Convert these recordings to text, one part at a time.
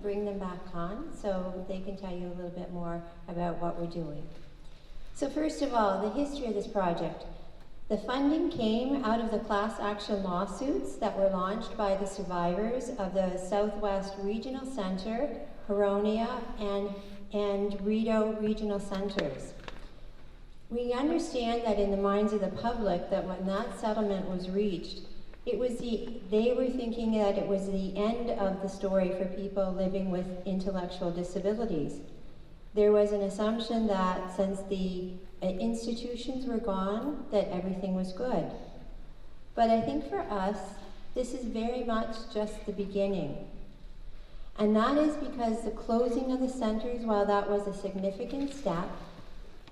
Bring them back on so they can tell you a little bit more about what we're doing. So first of all, the history of this project. The funding came out of the class action lawsuits that were launched by the survivors of the Southwest Regional Center, Huronia, and Rideau Regional Centers. We understand that in the minds of the public that when that settlement was reached, they were thinking that it was the end of the story for people living with intellectual disabilities. There was an assumption that since the institutions were gone, that everything was good. But I think for us, this is very much just the beginning. And that is because the closing of the centers, while that was a significant step,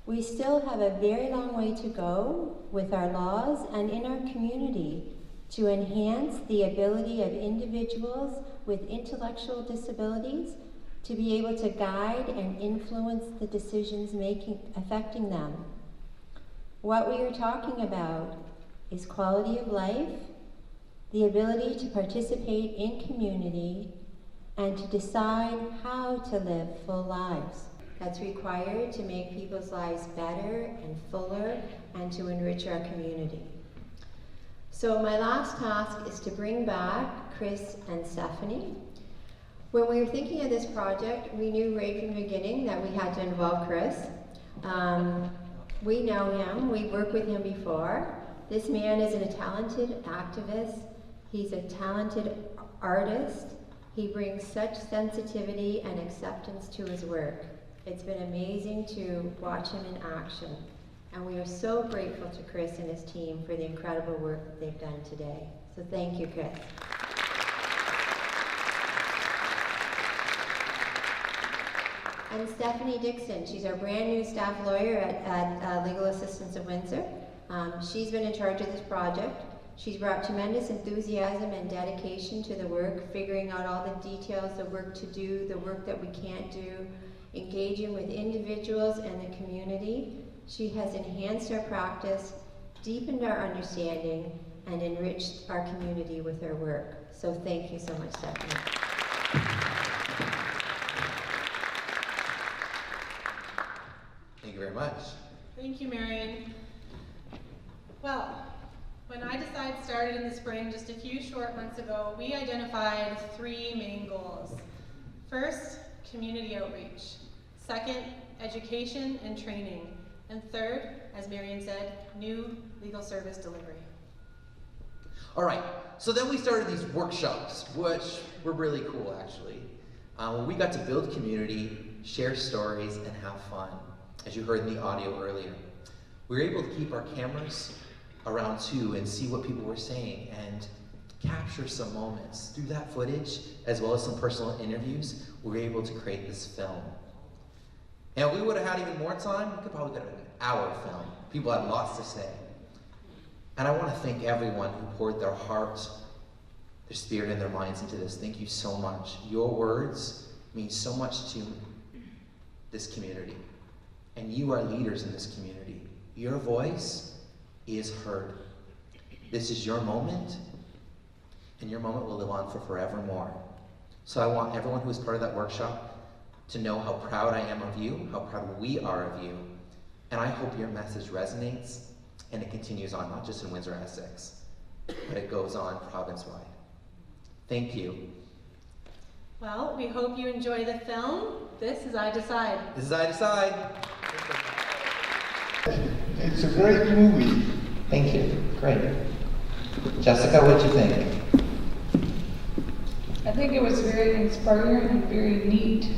we still have a very long way to go with our laws and in our community to enhance the ability of individuals with intellectual disabilities to be able to guide and influence the decisions affecting them. What we are talking about is quality of life, the ability to participate in community, and to decide how to live full lives. That's required to make people's lives better and fuller and to enrich our community. So my last task is to bring back Chris and Stephanie. When we were thinking of this project, we knew right from the beginning that we had to involve Chris. We know him, we've worked with him before. This man is a talented activist, he's a talented artist, he brings such sensitivity and acceptance to his work. It's been amazing to watch him in action. And we are so grateful to Chris and his team for the incredible work that they've done today. So thank you, Chris. And Stephanie Dixon, she's our brand new staff lawyer at Legal Assistance Windsor. She's been in charge of this project. She's brought tremendous enthusiasm and dedication to the work, figuring out all the details, the work to do, the work that we can't do, engaging with individuals and the community. She has enhanced our practice, deepened our understanding, and enriched our community with her work. So thank you so much, Stephanie. Thank you very much. Thank you, Marion. Well, when iDecide started in the spring just a few short months ago, we identified 3 main goals. First, community outreach. Second, education and training. And third, as Marion said, new legal service delivery. All right, so then we started these workshops, which were really cool, actually. We got to build community, share stories, and have fun, as you heard in the audio earlier. We were able to keep our cameras around too and see what people were saying and capture some moments. Through that footage, as well as some personal interviews, we were able to create this film. And if we would have had even more time, we could probably get an hour film. People had lots to say. And I want to thank everyone who poured their heart, their spirit, and their minds into this. Thank you so much. Your words mean so much to this community. And you are leaders in this community. Your voice is heard. This is your moment, and your moment will live on for forevermore. So I want everyone who was part of that workshop to know how proud I am of you, how proud we are of you, and I hope your message resonates and it continues on, not just in Windsor, Essex, but it goes on province-wide. Thank you. Well, we hope you enjoy the film. This is iDecide. This is iDecide. It's a great movie. Thank you. Great. Jessica, what'd you think? I think it was very inspiring and very neat.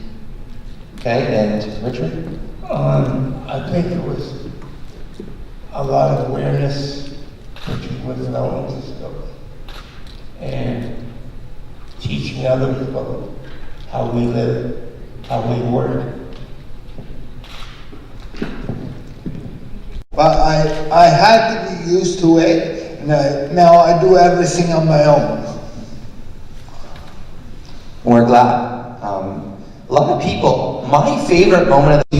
Okay, and Richard? I think it was a lot of awareness, which wasn't always stuff, and teaching other people how we live, how we work. But I had to be used to it, and now I do everything on my own. We're glad. A lot of people, my favorite moment of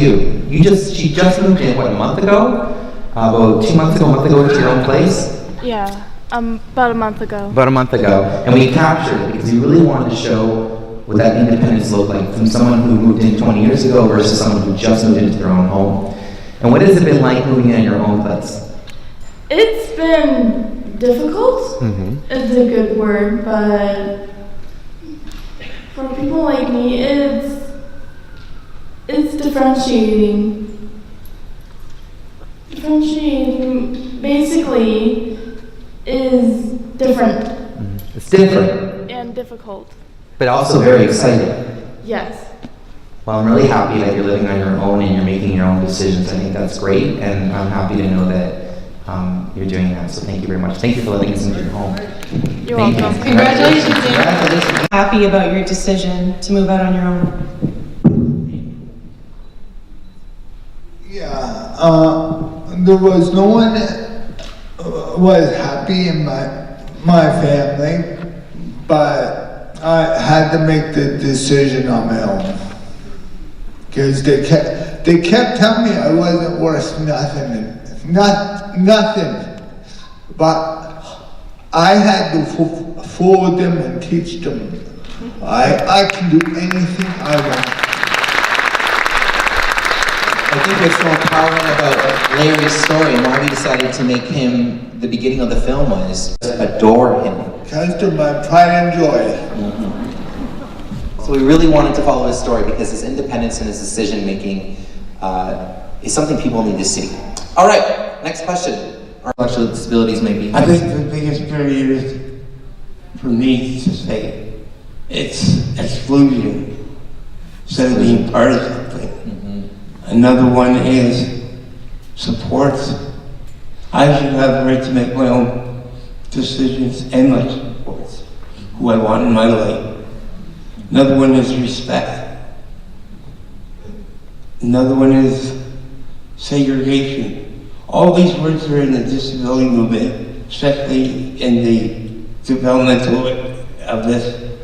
she just moved in, what, a month ago? About 2 months ago, a month ago into your own place? Yeah, about a month ago. About a month ago. And we captured it because we really wanted to show what that independence looked like from someone who moved in 20 years ago versus someone who just moved into their own home. And what has it been like moving in your own place? It's been difficult, is a good word, but for people like me, it's differentiating. Differentiating basically is different. It's different, And difficult. but also very exciting. Yes. Well, I'm really happy that you're living on your own and you're making your own decisions. I think that's great, and I'm happy to know that you're doing that. So thank you very much. Thank you for letting us into your home. You're Thank you. welcome. Congratulations, Dan. Congratulations. Happy about your decision to move out on your own. Yeah, there was no one was happy in my family, but I had to make the decision on my own. Because they kept telling me I wasn't worth nothing, nothing. But I had to fool them and teach them. I can do anything I want. I think what's so empowering about Larry's story and why we decided to make him the beginning of the film was adore him. Because they're my pride and joy. So we really wanted to follow his story because his independence and his decision making is something people need to see. All right, next question. Our intellectual disabilities may be. I think the biggest barrier is for me to say it's exclusion instead of being part of something. Another one is support. I should have the right to make my own decisions and my supports, who I want in my life. Another one is respect. Another one is segregation. All these words are in the disability movement, especially in the developmental of this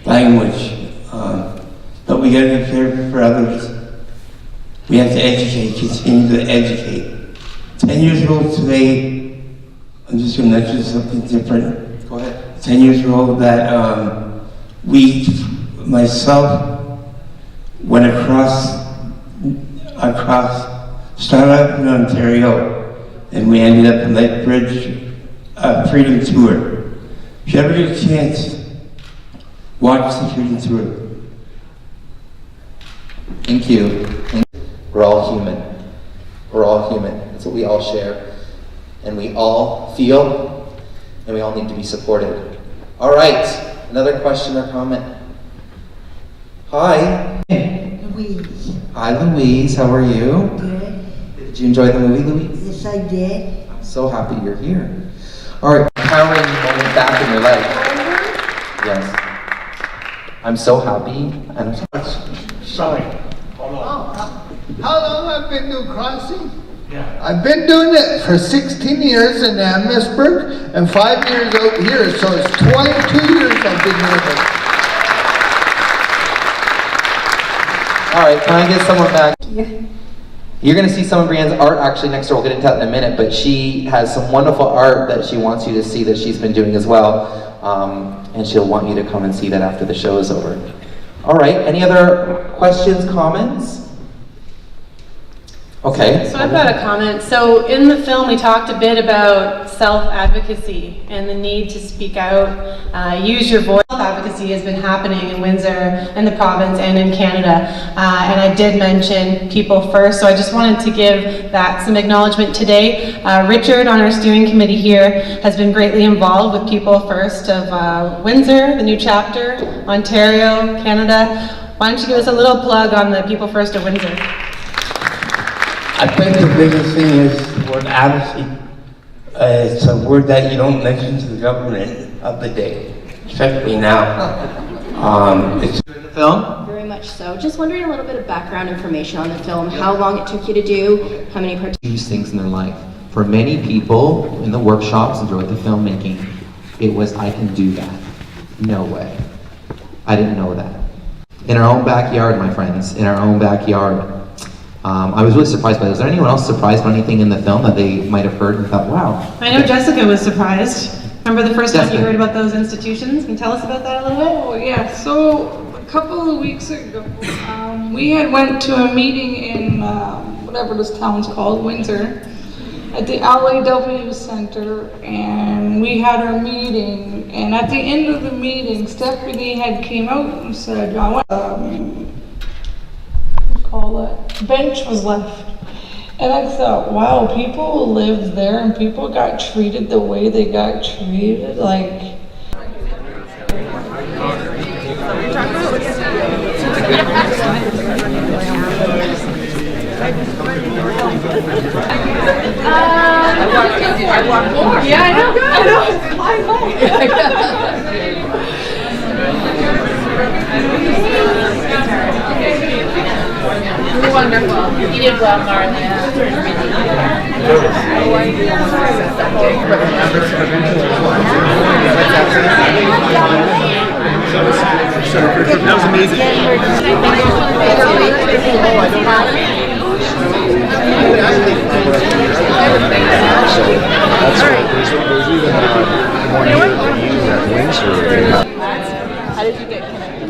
language. But we gotta be fair for others. We have to educate, continue to educate. 10 years old today, I'm just gonna mention something different. Go ahead. 10 years old that myself, went across, started out in Ontario, and we ended up in Lethbridge Freedom Tour. If you ever get a chance, watch the Freedom Tour. Thank you. We're all human. We're all human. That's what we all share. And we all feel, and we all need to be supported. All right, another question or comment? Hi. Louise. Hi, Louise. How are you? Good. Did you enjoy the movie, Louise? Yes, I did. I'm so happy you're here. All right, empowering moment back in your life. Yes. I'm so happy. And Sorry. How long I've been doing crossing? Yeah. I've been doing it for 16 years in Amherstburg and 5 years out here, so it's 22 years I've been doing it. all right, can I get someone back? You're going to see some of Brianne's art actually next door. We'll get into that in a minute, but she has some wonderful art that she wants you to see that she's been doing as well, and she'll want you to come and see that after the show is over. All right, any other questions, comments? Okay. So I've got a comment. So in the film, we talked a bit about self-advocacy and the need to speak out, use your voice. Self-advocacy has been happening in Windsor, in the province, and in Canada. And I did mention people first, so I just wanted to give that some acknowledgement today. Richard on our steering committee here has been greatly involved with People First of Windsor, the new chapter, Ontario, Canada. Why don't you give us a little plug on the People First of Windsor? I think the biggest thing is the word advocacy. It's a word that you don't mention to the government of the day, especially now. It's The film? Very much so. Just wondering a little bit of background information on the film, how long it took you to do, how many Huge things in their life. For many people in the workshops and throughout the filmmaking, it was, I can do that. No way. I didn't know that. In our own backyard, my friends, in our own backyard. I was really surprised by it. Was there anyone else surprised by anything in the film that they might have heard and thought, wow? I know Jessica was surprised. Remember the first time you Definitely. heard about those institutions? Can you tell us about that a little bit? Oh, yeah, so a couple of weeks ago, we had went to a meeting in, whatever this town's called, Windsor, at the LAW Center, and we had our meeting, and at the end of the meeting, Stephanie had came out and said, I want, call it, bench was left. And I thought, wow, people lived there and people got treated the way they got treated, like. Yeah, I know. You're wonderful. You did well, Marlene. That was amazing. There's even morning meetings at Windsor. How did you get connected?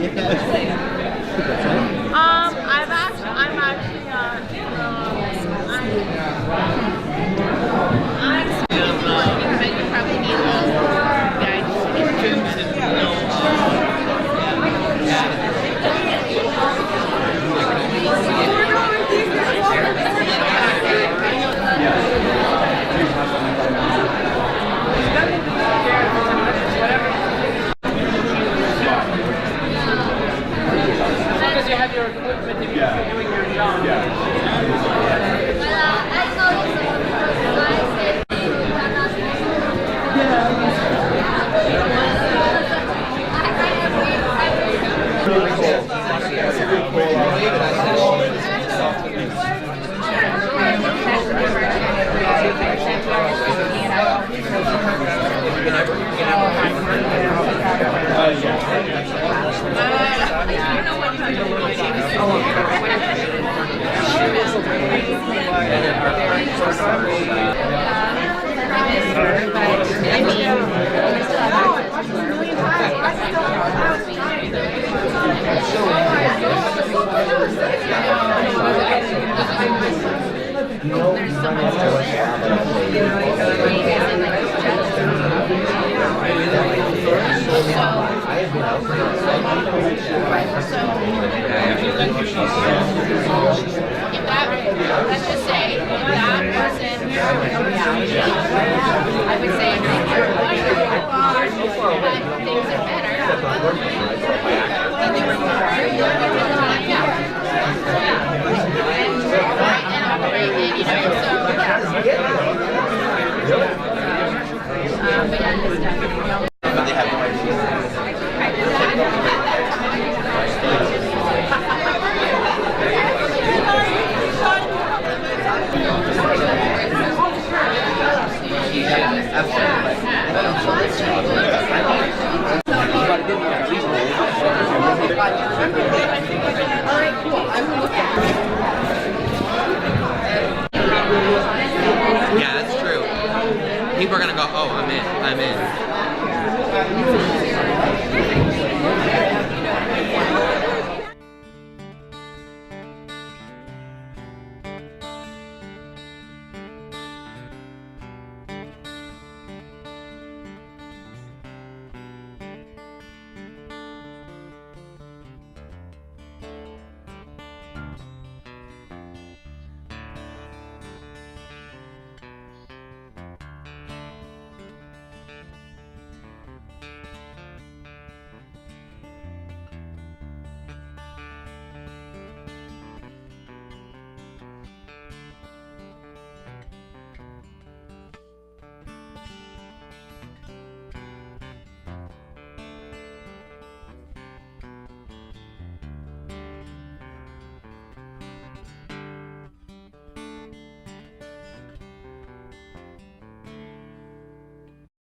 I'm actually you probably need because you have your equipment if you're doing your job. Let's just say that person, I would say, you're wonderful, but